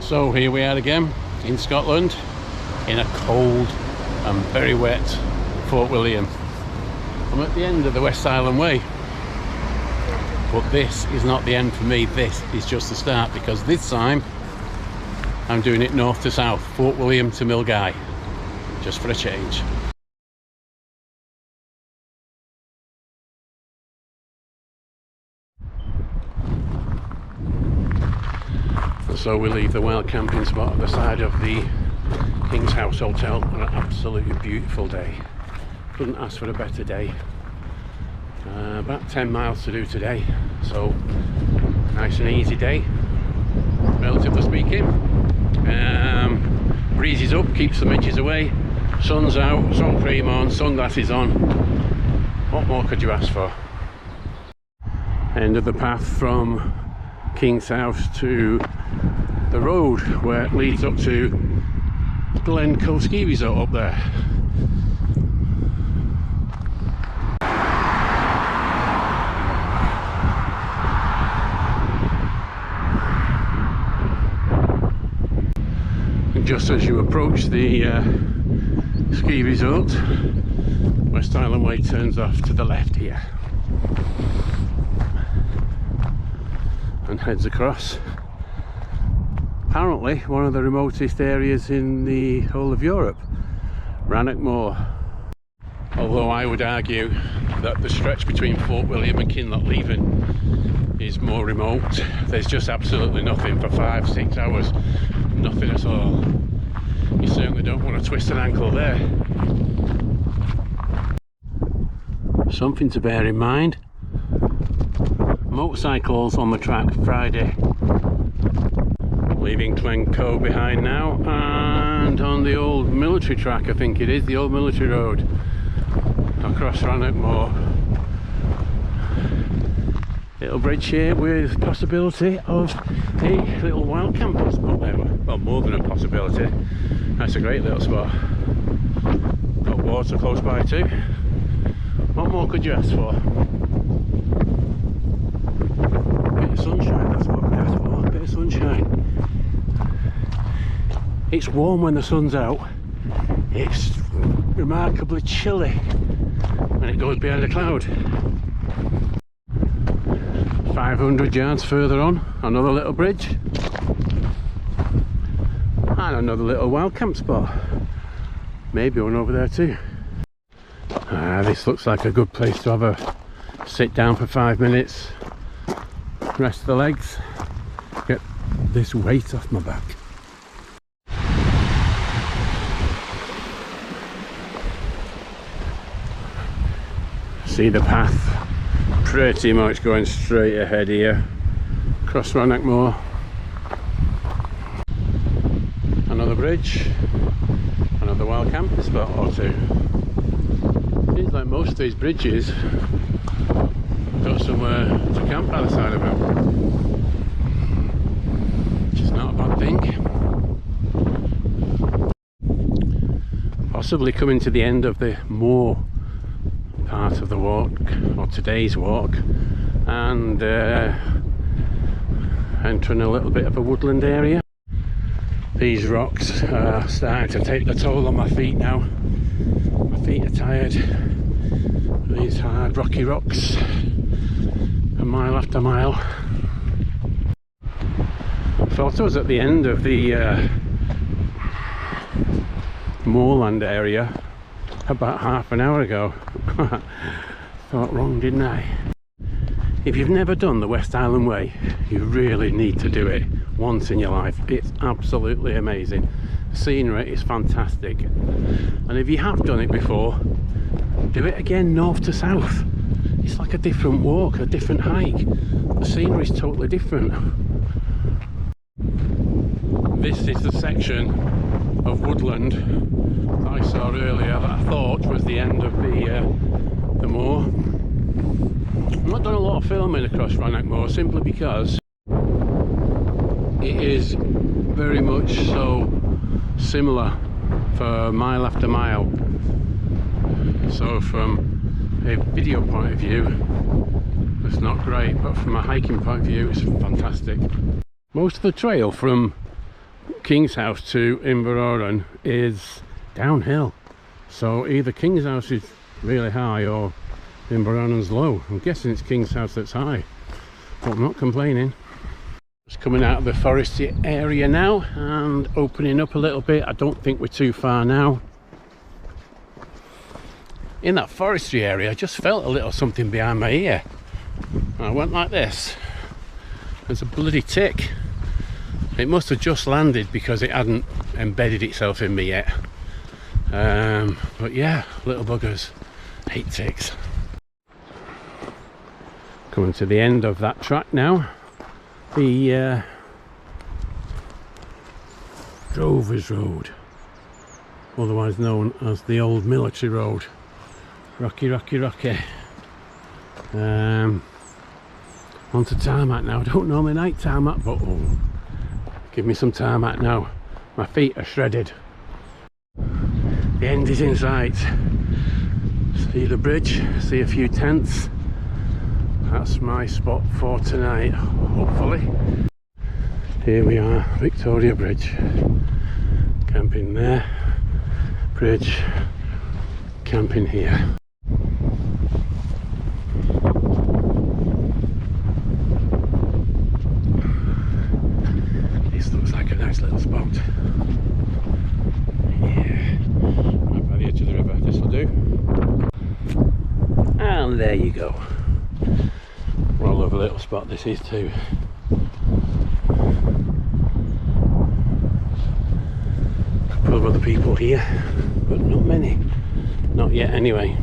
So here we are again in Scotland in a cold and very wet Fort William. I'm at the end of the West Highland Way, but this is not the end for me. This is just the start, because this time I'm doing it north to south, Fort William to Milngavie, just for a change. So we leave the wild camping spot at the side of the Kingshouse hotel on an absolutely beautiful day. Couldn't ask for a better day. About 10 miles to do today, so nice and easy day, relatively speaking. Breeze is up, keeps the midges away, sun's out, sun cream on, sunglasses on. What more could you ask for? End of the path from Kingshouse to the road where it leads up to Glencoe Ski Resort up there. And just as you approach the ski resort, West Highland Way turns off to the left here and heads across. Apparently one of the remotest areas in the whole of Europe, Rannoch Moor. Although I would argue that the stretch between Fort William and Kinlochleven is more remote. There's just absolutely nothing for 5-6 hours, nothing at all. You certainly don't want to twist an ankle there. Something to bear in mind: motorcycles on the track Friday. Leaving Glencoe behind now, and on the old military track, I think it is, the old military road across Rannoch Moor. Little bridge here with possibility of a little wild camping spot there. Well, more than a possibility. That's a great little spot. Got water close by too. What more could you ask for? Bit of sunshine, that's what I could ask for. A bit of sunshine. It's warm when the sun's out. It's remarkably chilly when it goes behind a cloud. 500 yards further on, another little bridge and another little wild camp spot. Maybe one over there too. This looks like a good place to have a sit down for 5 minutes, rest the legs, get this weight off my back. See the path pretty much going straight ahead here, across Rannoch Moor. Another bridge, another wild camping spot or two. Seems like most of these bridges got somewhere to camp by the side of them, which is not a bad thing. Possibly coming to the end of the moor part of the walk, or today's walk, and entering a little bit of a woodland area. These rocks are starting to take the toll on my feet now. My feet are tired. These hard rocky rocks, a mile after mile. Thought I was at the end of the moorland area about half an hour ago. Thought wrong, didn't I? If you've never done the West Highland Way, you really need to do it once in your life. It's absolutely amazing. The scenery is fantastic, and if you have done it before, do it again north to south. It's like a different walk, a different hike. The scenery is totally different. This is the section of woodland that I saw earlier that I thought was the end of the moor. I've not done a lot of filming across Rannoch Moor, simply because it is very much so similar for mile after mile. So from a video point of view, it's not great, but from a hiking point of view, it's fantastic. Most of the trail from Kingshouse to Inverurie is downhill, so either Kingshouse is really high or Inverurie's low. I'm guessing it's Kingshouse that's high, but I'm not complaining. It's coming out of the foresty area now and opening up a little bit. I don't think we're too far now. In that forestry area I just felt a little something behind my ear. I went like this. There's a bloody tick. It must have just landed because it hadn't embedded itself in me yet. But yeah, little buggers. Hate ticks. Coming to the end of that track now. The Drovers Road, otherwise known as the Old Military Road. Rocky, rocky, rocky. Onto tarmac now. I don't normally like tarmac, but oh, give me some tarmac now. My feet are shredded. The end is in sight. See the bridge, see a few tents. That's my spot for tonight, hopefully. Here we are, Victoria Bridge. Camping there. Bridge. Camping here. This looks like a nice little spot. Yeah. Right by the edge of the river. This will do. And there you go. Roll over a little spot this is too. A couple of other people here, but not many. Not yet anyway.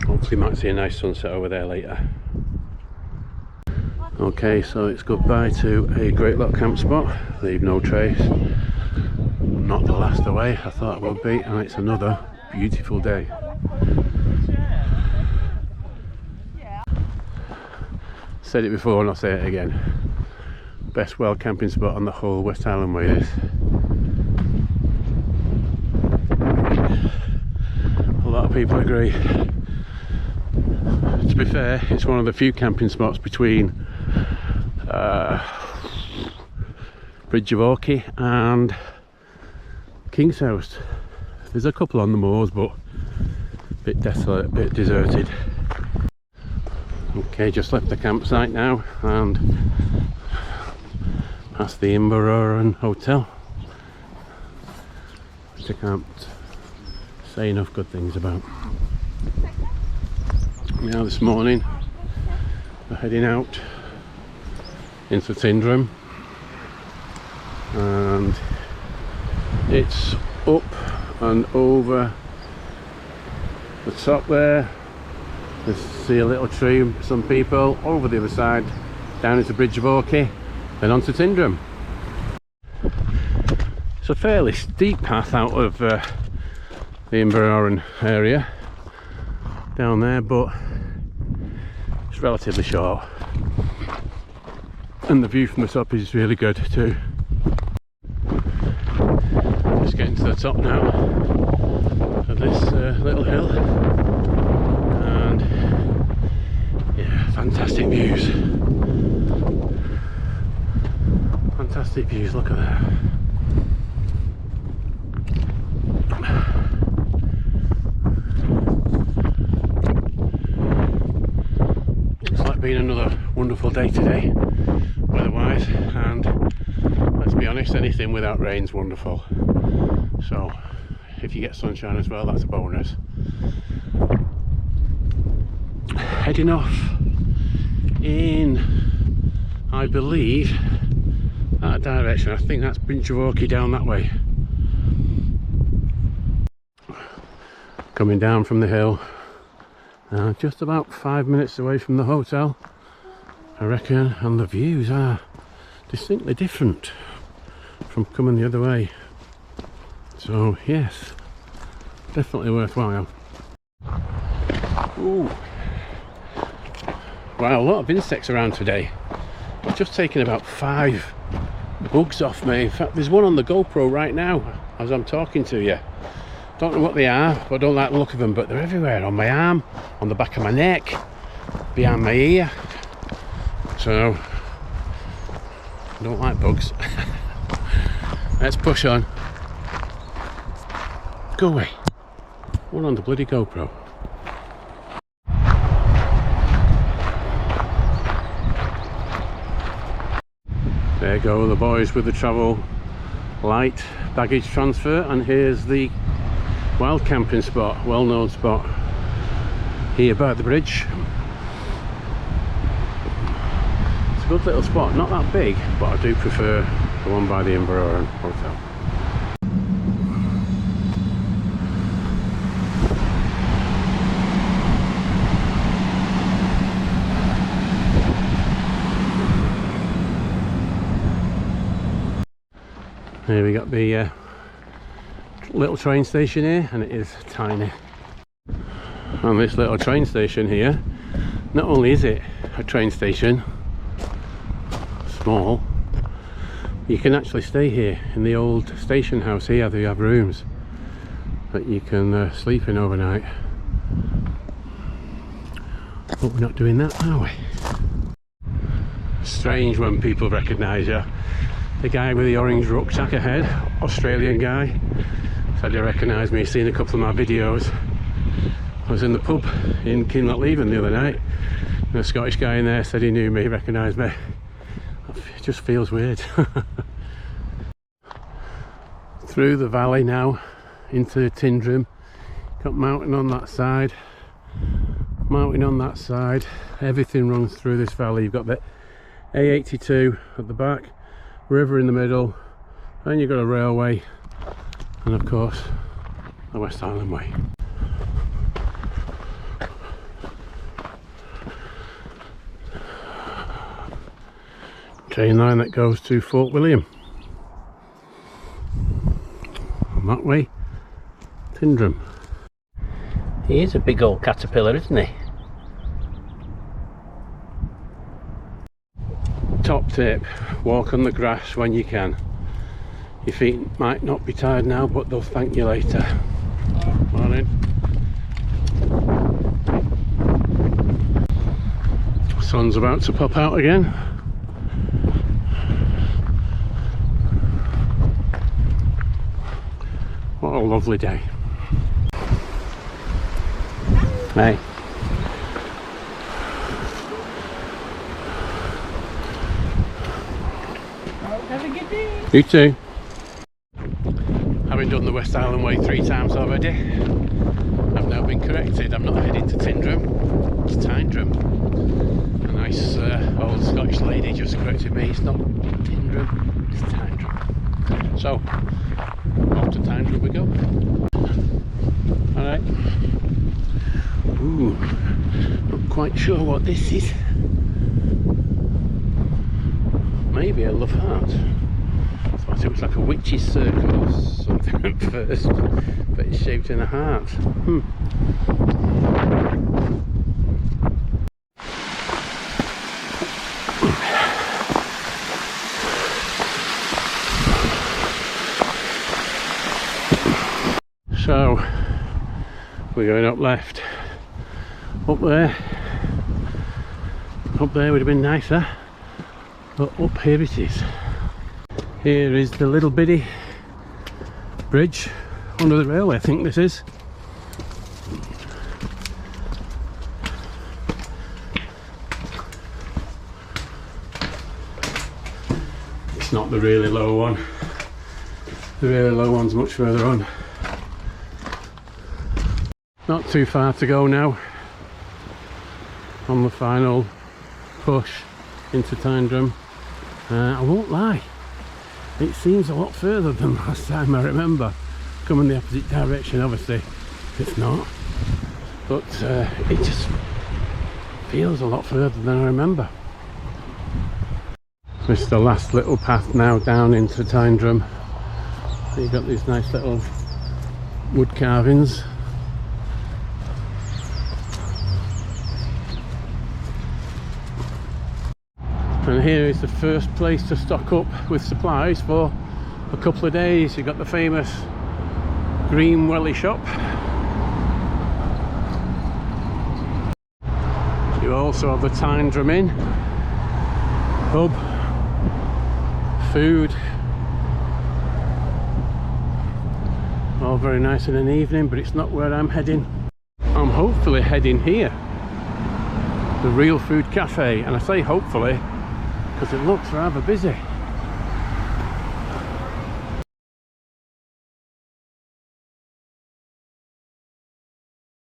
Hopefully might see a nice sunset over there later. Okay, so it's goodbye to a great little camp spot. Leave no trace. Not the last away I thought it would be, and it's another beautiful day. Said it before and I'll say it again. Best wild camping spot on the whole West Highland Way is. A lot of people agree. To be fair, it's one of the few camping spots between Bridge of Orkney and Kingshouse. There's a couple on the moors, but a bit desolate, a bit deserted. Okay, just left the campsite now and past the Inverurie Hotel, which I can't say enough good things about. Now this morning we're heading out into Tyndrum, and it's up and over the top there. Let's see a little tree, some people over the other side, down into Bridge of Orkney, then onto Tyndum. It's a fairly steep path out of the Inverurie area down there, but it's relatively short, and the view from the top is really good too. Just getting to the top now of this little hill, and yeah, fantastic views. Fantastic views, look at that. Looks like being another wonderful day today, weather-wise, and let's be honest, anything without rain's wonderful. So if you get sunshine as well, that's a bonus. Heading off in, I believe, that direction. I think that's Bridge of Orkney down that way. Coming down from the hill, just about 5 minutes away from the hotel, I reckon, and the views are distinctly different from coming the other way. So yes, definitely worthwhile. Ooh. Wow, a lot of insects around today. I've just taken about 5 bugs off me. In fact, there's one on the GoPro right now as I'm talking to you. Don't know what they are, but I don't like the look of them, but they're everywhere. On my arm, on the back of my neck, behind my ear. So I don't like bugs. Let's push on. Go away. One on the bloody GoPro. There go the boys with the travel light baggage transfer, and here's the wild camping spot, well-known spot here by the bridge. It's a good little spot, not that big, but I do prefer the one by the Inverrowden Hotel. Here we got the little train station here, and it is tiny. And this little train station here, not only is it a train station, small, you can actually stay here in the old station house here. They have rooms that you can sleep in overnight. But we're not doing that, are we? Strange when people recognise you. The guy with the orange rucksack ahead, Australian guy, said he recognised me. He's seen a couple of my videos. I was in the pub in Kinlochleven the other night, and a Scottish guy in there said he knew me, recognised me. It just feels weird. Through the valley now into Tyndrum. Got mountain on that side, mountain on that side. Everything runs through this valley. You've got the A82 at the back, river in the middle, then you've got a railway, and of course the West Highland Way. Train line that goes to Fort William. And that way, Tyndrum. He is a big old caterpillar, isn't he? Top tip, walk on the grass when you can. Your feet might not be tired now, but they'll thank you later. Morning. Sun's about to pop out again. What a lovely day. Hey. Have a good day. You too. Having done the West Highland Way 3 times already, I've now been corrected. I'm not heading to Tyndrum, it's Tyndrum. A nice old Scottish lady just corrected me. It's not Tyndrum, it's Tyndrum. So, off to Tyndrum we go. Alright. Ooh, not quite sure what this is. Maybe a love heart. I thought it was like a witch's circle or something at first, but it's shaped in a heart. So we're going up left. Up there would have been nicer, but up here it is. Here is the little bitty bridge under the railway, I think this is. It's not the really low one. The really low one's much further on. Not too far to go now on the final push into Tyndrum. I won't lie, it seems a lot further than last time. I remember coming the opposite direction. Obviously it's not, but it just feels a lot further than I remember. This is the last little path now down into Tyndrum. You've got these nice little wood carvings. And here is the first place to stock up with supplies for a couple of days. You've got the famous Green Welly shop. You also have the Tyndrum Inn pub food. All very nice in an evening, but it's not where I'm heading. I'm hopefully heading here, the Real Food Cafe, and I say hopefully because it looks rather busy.